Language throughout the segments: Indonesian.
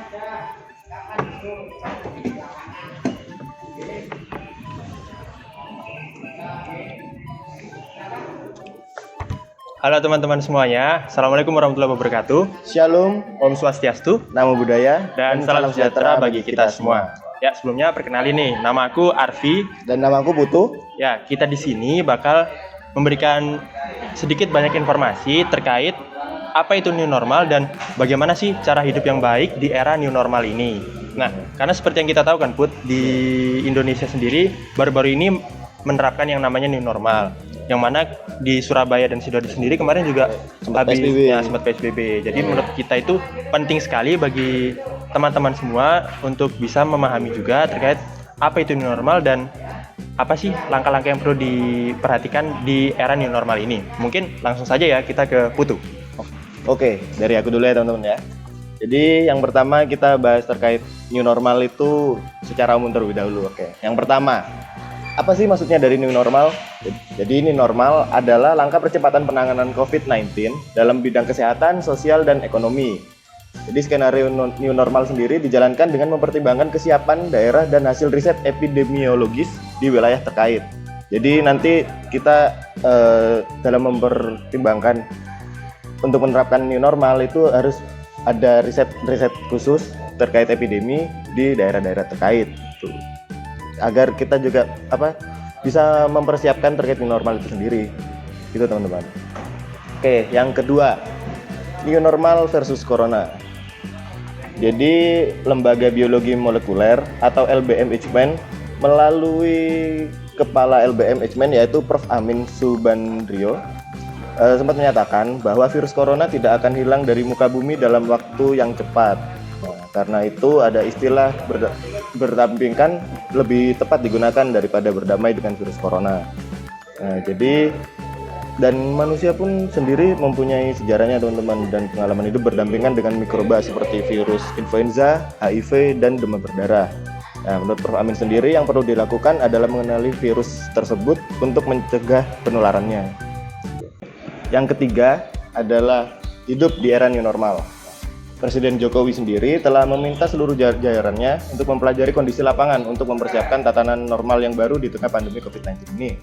Halo teman-teman semuanya, Assalamualaikum warahmatullahi wabarakatuh. Shalom, Om Swastiastu, namo buddhaya, dan salam sejahtera bagi kita semua. Ya, sebelumnya perkenalin nih, nama aku Arfi. Dan nama aku Putu. Ya, kita di sini bakal memberikan sedikit banyak informasi terkait apa itu new normal dan bagaimana sih cara hidup yang baik di era new normal ini. Nah, karena seperti yang kita tahu kan Put, di Indonesia sendiri baru-baru ini menerapkan yang namanya new normal. Yang mana di Surabaya dan Sidoarjo sendiri kemarin juga sempat PSBB. Jadi menurut kita itu penting sekali bagi teman-teman semua untuk bisa memahami juga terkait apa itu new normal dan apa sih langkah-langkah yang perlu diperhatikan di era new normal ini. Mungkin langsung saja ya kita ke Putu. Oke, dari aku dulu ya teman-teman ya. Jadi yang pertama kita bahas terkait new normal itu secara umum terlebih dahulu. Oke. Yang pertama, apa sih maksudnya dari new normal? Jadi new normal adalah langkah percepatan penanganan COVID-19 dalam bidang kesehatan, sosial, dan ekonomi. Jadi skenario new normal sendiri dijalankan dengan mempertimbangkan kesiapan daerah dan hasil riset epidemiologis di wilayah terkait. Jadi nanti kita dalam mempertimbangkan untuk menerapkan new normal itu harus ada riset khusus terkait epidemi di daerah-daerah terkait. Agar kita juga bisa mempersiapkan terkait new normal itu sendiri, gitu teman-teman. Oke, yang kedua, new normal versus corona. Jadi lembaga biologi molekuler atau LBM Eijkman melalui kepala LBM Eijkman yaitu Prof. Amin Subandrio sempat menyatakan bahwa virus corona tidak akan hilang dari muka bumi dalam waktu yang cepat. Karena itu ada istilah berdampingkan lebih tepat digunakan daripada berdamai dengan virus corona. Jadi dan manusia pun sendiri mempunyai sejarahnya teman-teman dan pengalaman hidup berdampingan dengan mikroba seperti virus influenza, HIV, dan demam berdarah. Nah, menurut Prof. Amin sendiri yang perlu dilakukan adalah mengenali virus tersebut untuk mencegah penularannya. Yang ketiga adalah hidup di era new normal. Presiden Jokowi sendiri telah meminta seluruh jajarannya untuk mempelajari kondisi lapangan untuk mempersiapkan tatanan normal yang baru di tengah pandemi COVID-19 ini.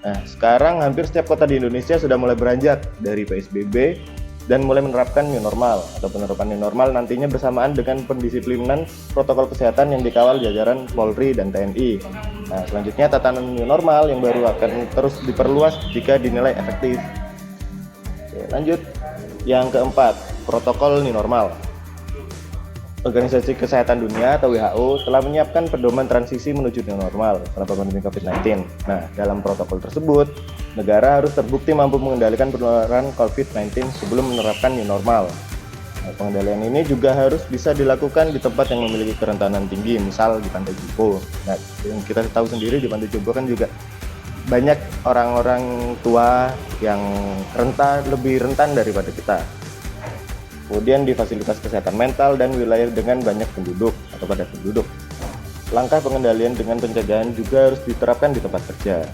Nah, sekarang hampir setiap kota di Indonesia sudah mulai beranjak dari PSBB dan mulai menerapkan new normal atau penerapan new normal nantinya bersamaan dengan pendisiplinan protokol kesehatan yang dikawal jajaran Polri dan TNI. Nah, selanjutnya tatanan new normal yang baru akan terus diperluas jika dinilai efektif. Oke, lanjut. Yang keempat, protokol new normal. Organisasi Kesehatan Dunia atau WHO telah menyiapkan pedoman transisi menuju new normal setelah pandemi COVID-19. Nah, dalam protokol tersebut, negara harus terbukti mampu mengendalikan penularan COVID-19 sebelum menerapkan new normal. Nah, pengendalian ini juga harus bisa dilakukan di tempat yang memiliki kerentanan tinggi, misal di Pantai Jompo. Nah, yang kita tahu sendiri di Pantai Jompo kan juga banyak orang-orang tua yang lebih rentan daripada kita. Kemudian di fasilitas kesehatan mental dan wilayah dengan banyak penduduk atau padat penduduk. Langkah pengendalian dengan pencegahan juga harus diterapkan di tempat kerja.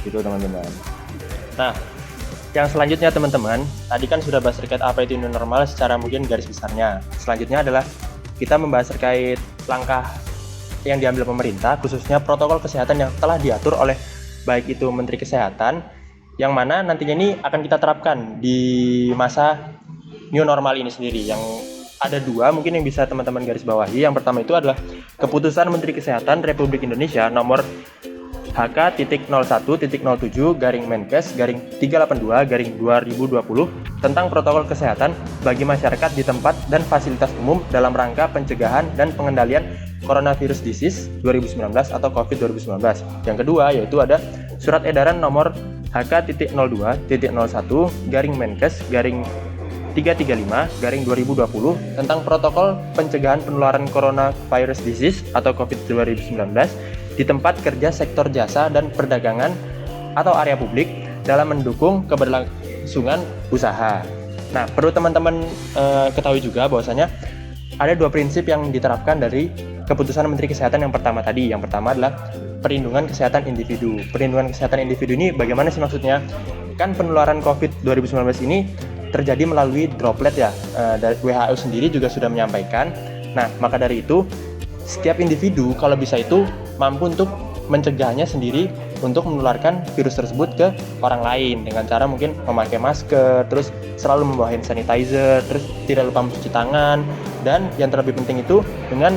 Gitu teman-teman. Nah, yang selanjutnya teman-teman, tadi kan sudah bahas terkait apa itu new normal secara mungkin garis besarnya. Selanjutnya adalah kita membahas terkait langkah yang diambil pemerintah, khususnya protokol kesehatan yang telah diatur oleh baik itu Menteri Kesehatan, yang mana nantinya ini akan kita terapkan di masa new normal ini sendiri. Yang ada dua mungkin yang bisa teman-teman garis bawahi. Yang pertama itu adalah Keputusan Menteri Kesehatan Republik Indonesia nomor HK.07-Menkes-382-2020 tentang protokol kesehatan bagi masyarakat di tempat dan fasilitas umum dalam rangka pencegahan dan pengendalian Coronavirus Disease 2019 atau COVID-2019. Yang kedua yaitu ada Surat Edaran nomor HK.02-01-Menkes-335-2020 tentang protokol pencegahan penularan Coronavirus Disease atau COVID-2019 di tempat kerja sektor jasa dan perdagangan atau area publik dalam mendukung keberlangsungan usaha. Nah, perlu teman-teman ketahui juga bahwasanya ada dua prinsip yang diterapkan dari Keputusan Menteri Kesehatan yang pertama tadi. Yang pertama adalah perlindungan kesehatan individu. Perlindungan kesehatan individu ini bagaimana sih maksudnya? Kan penularan COVID-2019 ini terjadi melalui droplet ya. Dari WHO sendiri juga sudah menyampaikan Nah, maka dari itu setiap individu kalau bisa itu mampu untuk mencegahnya sendiri untuk menularkan virus tersebut ke orang lain dengan cara mungkin memakai masker, terus selalu membawa hand sanitizer, terus tidak lupa mencuci tangan, dan yang terlebih penting itu dengan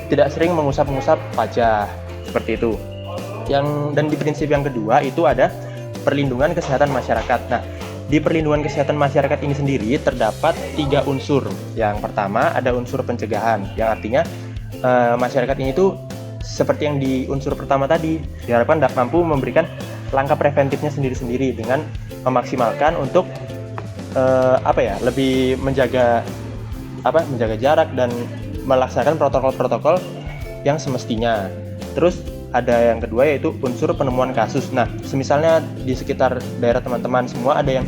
tidak sering mengusap-ngusap wajah seperti itu. Dan di prinsip yang kedua itu ada perlindungan kesehatan masyarakat. Nah, di perlindungan kesehatan masyarakat ini sendiri terdapat 3 unsur. Yang pertama ada unsur pencegahan, yang artinya masyarakat ini tuh seperti yang di unsur pertama tadi, diharapkan mampu memberikan langkah preventifnya sendiri-sendiri dengan memaksimalkan untuk lebih menjaga jarak dan melaksanakan protokol-protokol yang semestinya. Terus ada yang kedua yaitu unsur penemuan kasus. Nah, semisalnya di sekitar daerah teman-teman semua ada yang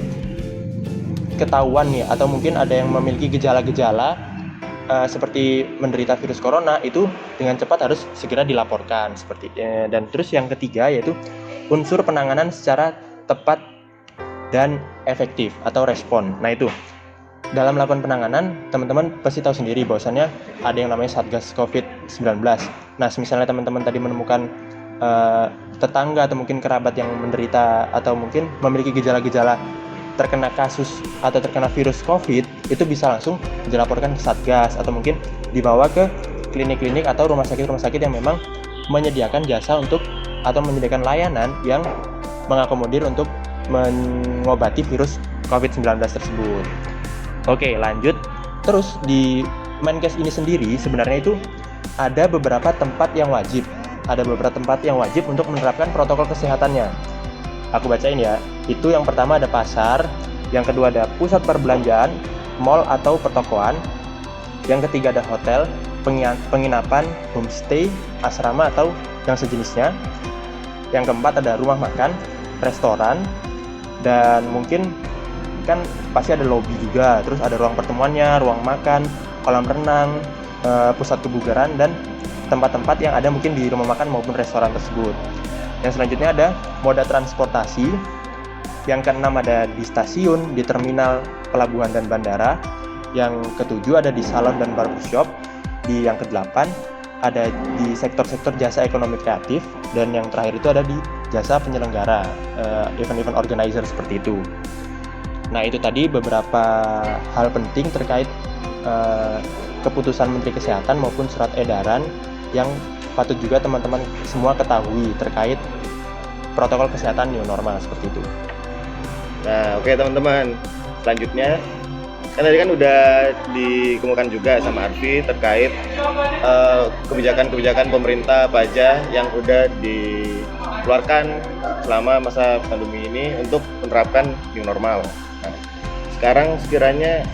ketahuan nih, atau mungkin ada yang memiliki gejala-gejala seperti menderita virus corona, itu dengan cepat harus segera dilaporkan seperti. Dan terus yang ketiga yaitu unsur penanganan secara tepat dan efektif atau respon. Nah, itu dalam melakukan penanganan, teman-teman pasti tahu sendiri bahwasannya ada yang namanya Satgas COVID-19. Nah, misalnya teman-teman tadi menemukan tetangga atau mungkin kerabat yang menderita atau mungkin memiliki gejala-gejala terkena kasus atau terkena virus COVID, itu bisa langsung dilaporkan ke Satgas atau mungkin dibawa ke klinik-klinik atau rumah sakit yang memang menyediakan jasa untuk atau menyediakan layanan yang mengakomodir untuk mengobati virus COVID-19 tersebut. Oke, lanjut. Terus di Menkes ini sendiri sebenarnya itu ada beberapa tempat yang wajib. Ada beberapa tempat yang wajib untuk menerapkan protokol kesehatannya. Aku bacain ya. Itu yang pertama ada pasar, yang kedua ada pusat perbelanjaan, mall atau pertokoan, yang ketiga ada hotel, penginapan, homestay, asrama atau yang sejenisnya, yang keempat ada rumah makan, restoran, dan mungkin kan pasti ada lobby juga, terus ada ruang pertemuannya, ruang makan, kolam renang, pusat kebugaran, dan tempat-tempat yang ada mungkin di rumah makan maupun restoran tersebut. Yang selanjutnya ada moda transportasi. Yang keenam ada di stasiun, di terminal, pelabuhan, dan bandara. Yang ketujuh ada di salon dan barbershop. Yang kedelapan ada di sektor-sektor jasa ekonomi kreatif. Dan yang terakhir itu ada di jasa penyelenggara, event-event organizer seperti itu. Nah, itu tadi beberapa hal penting terkait keputusan Menteri Kesehatan maupun surat edaran yang patut juga teman-teman semua ketahui terkait protokol kesehatan new normal seperti itu. Nah, oke teman-teman, selanjutnya kan tadi kan udah dikemukakan juga sama Arfi terkait kebijakan-kebijakan pemerintah apa aja yang udah dikeluarkan selama masa pandemi ini untuk menerapkan new normal. Nah, sekarang sekiranya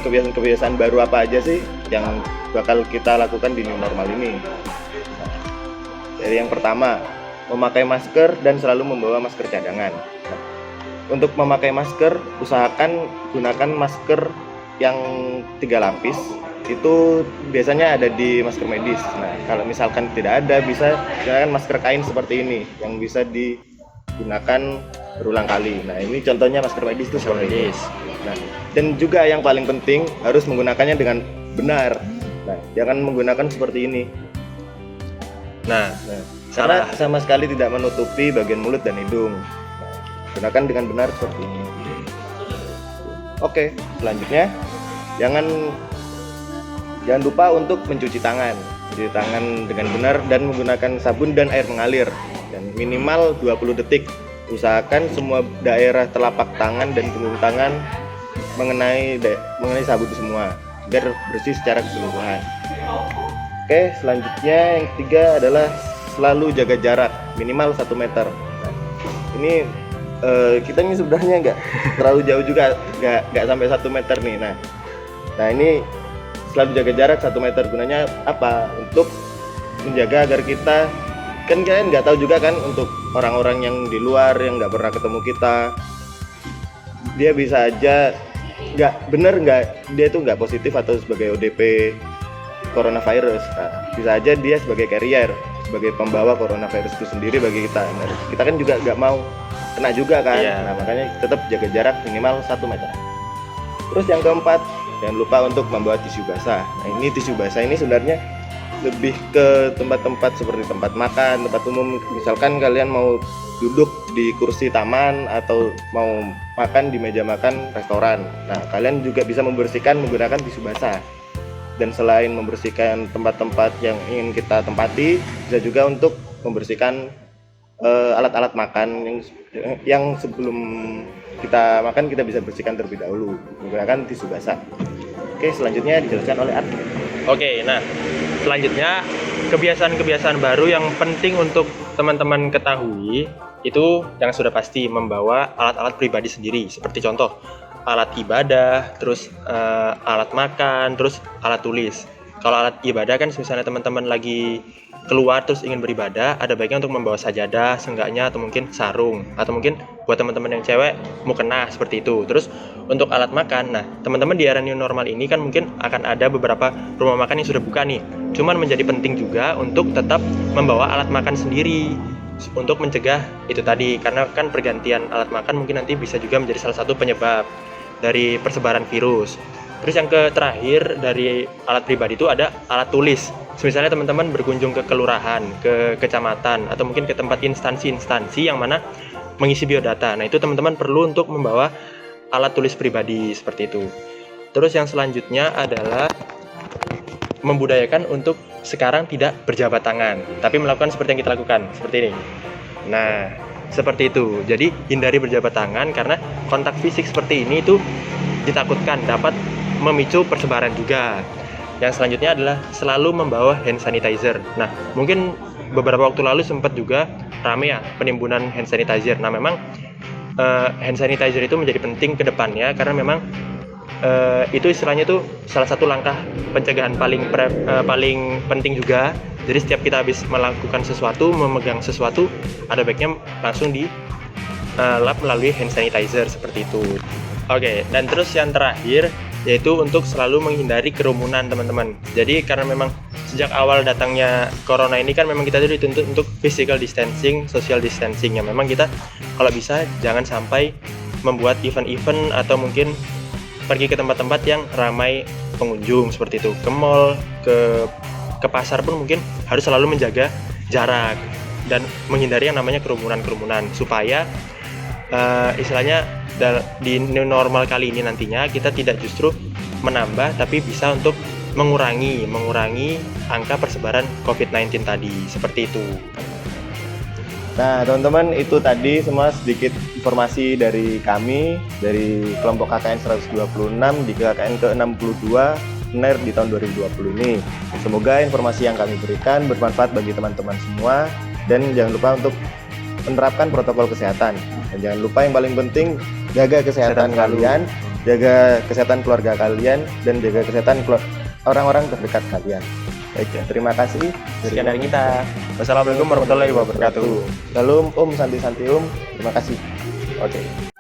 kebiasaan-kebiasaan baru apa aja sih yang bakal kita lakukan di new normal ini? Nah, dari yang pertama, memakai masker dan selalu membawa masker cadangan. Nah, untuk memakai masker, usahakan gunakan masker yang 3 lapis. Itu biasanya ada di masker medis. Nah, kalau misalkan tidak ada, bisa gunakan masker kain seperti ini yang bisa digunakan berulang kali. Nah, ini contohnya masker medis itu seperti ini. Nah, dan juga yang paling penting harus menggunakannya dengan benar. Nah, jangan menggunakan seperti ini. Nah, karena sama sekali tidak menutupi bagian mulut dan hidung. Gunakan dengan benar seperti ini. Oke, selanjutnya jangan lupa untuk mencuci tangan dengan benar dan menggunakan sabun dan air mengalir dan minimal 20 detik. Usahakan semua daerah telapak tangan dan punggung tangan mengenai sabun semua agar bersih secara keseluruhan. Oke, selanjutnya yang ketiga adalah selalu jaga jarak minimal 1 meter. Nah, ini kita ini sebenarnya nggak terlalu jauh juga, nggak sampai 1 meter nih. Nah ini selalu jaga jarak 1 meter, gunanya apa? Untuk menjaga agar kita, kan kalian nggak tahu juga kan, untuk orang-orang yang di luar yang nggak pernah ketemu kita, dia bisa aja dia itu nggak positif atau sebagai ODP coronavirus. Nah, bisa aja dia sebagai carrier, sebagai pembawa coronavirus itu sendiri bagi kita. Nah, kita kan juga nggak mau kena juga kan. Nah, makanya tetap jaga jarak minimal 1 meter. Terus yang keempat, Jangan lupa untuk membawa tisu basah. Nah, ini tisu basah ini sebenarnya lebih ke tempat-tempat seperti tempat makan, tempat umum. Misalkan kalian mau duduk di kursi taman atau mau makan di meja makan restoran. Nah, kalian juga bisa membersihkan menggunakan tisu basah. Dan selain membersihkan tempat-tempat yang ingin kita tempati, bisa juga untuk membersihkan alat-alat makan yang sebelum kita makan kita bisa bersihkan terlebih dahulu menggunakan tisu basah. Oke, selanjutnya dijelaskan oleh Art. Oke, nah selanjutnya kebiasaan-kebiasaan baru yang penting untuk teman-teman ketahui itu yang sudah pasti membawa alat-alat pribadi sendiri, seperti contoh alat ibadah, terus alat makan, terus alat tulis. Kalau alat ibadah kan misalnya teman-teman lagi keluar terus ingin beribadah, ada baiknya untuk membawa sajadah seenggaknya, atau mungkin sarung, atau mungkin buat teman-teman yang cewek mukena seperti itu. Terus untuk alat makan, nah teman-teman di era new normal ini kan mungkin akan ada beberapa rumah makan yang sudah buka nih. Cuman menjadi penting juga untuk tetap membawa alat makan sendiri untuk mencegah itu tadi, karena kan pergantian alat makan mungkin nanti bisa juga menjadi salah satu penyebab dari persebaran virus. Terus yang terakhir dari alat pribadi itu ada alat tulis. Misalnya teman-teman berkunjung ke kelurahan, ke kecamatan, atau mungkin ke tempat instansi-instansi yang mana mengisi biodata. Nah, itu teman-teman perlu untuk membawa alat tulis pribadi seperti itu. Terus yang selanjutnya adalah membudayakan untuk sekarang tidak berjabat tangan, tapi melakukan seperti yang kita lakukan, seperti ini. Nah, seperti itu. Jadi hindari berjabat tangan karena kontak fisik seperti ini itu ditakutkan dapat memicu persebaran juga. Yang selanjutnya adalah selalu membawa hand sanitizer. Nah, mungkin beberapa waktu lalu sempat juga rame ya penimbunan hand sanitizer. Nah, memang hand sanitizer itu menjadi penting ke depannya karena memang itu istilahnya itu salah satu langkah pencegahan paling penting juga. Jadi setiap kita habis melakukan sesuatu, memegang sesuatu, ada baiknya langsung di lap melalui hand sanitizer seperti itu. Oke, dan terus yang terakhir yaitu untuk selalu menghindari kerumunan teman-teman. Jadi karena memang sejak awal datangnya corona ini kan memang kita itu dituntut untuk physical distancing, social distancing. Ya memang kita kalau bisa jangan sampai membuat event-event atau mungkin pergi ke tempat-tempat yang ramai pengunjung seperti itu. Ke mall, ke pasar pun mungkin harus selalu menjaga jarak dan menghindari yang namanya kerumunan-kerumunan supaya istilahnya di new normal kali ini nantinya kita tidak justru menambah tapi bisa untuk mengurangi angka persebaran COVID-19 tadi, seperti itu. Nah, teman-teman, itu tadi semua sedikit informasi dari kami dari kelompok KKN 126 di KKN ke-62 UNER di tahun 2020 ini. Semoga informasi yang kami berikan bermanfaat bagi teman-teman semua dan jangan lupa untuk menerapkan protokol kesehatan. Dan jangan lupa yang paling penting, jaga kesehatan kalian, jaga kesehatan keluarga kalian, dan jaga kesehatan orang-orang terdekat kalian. Baik, terima kasih. Sekian dari kita. Wassalamualaikum warahmatullahi wabarakatuh. Salam Om, santi-santi Om. Terima kasih. Oke.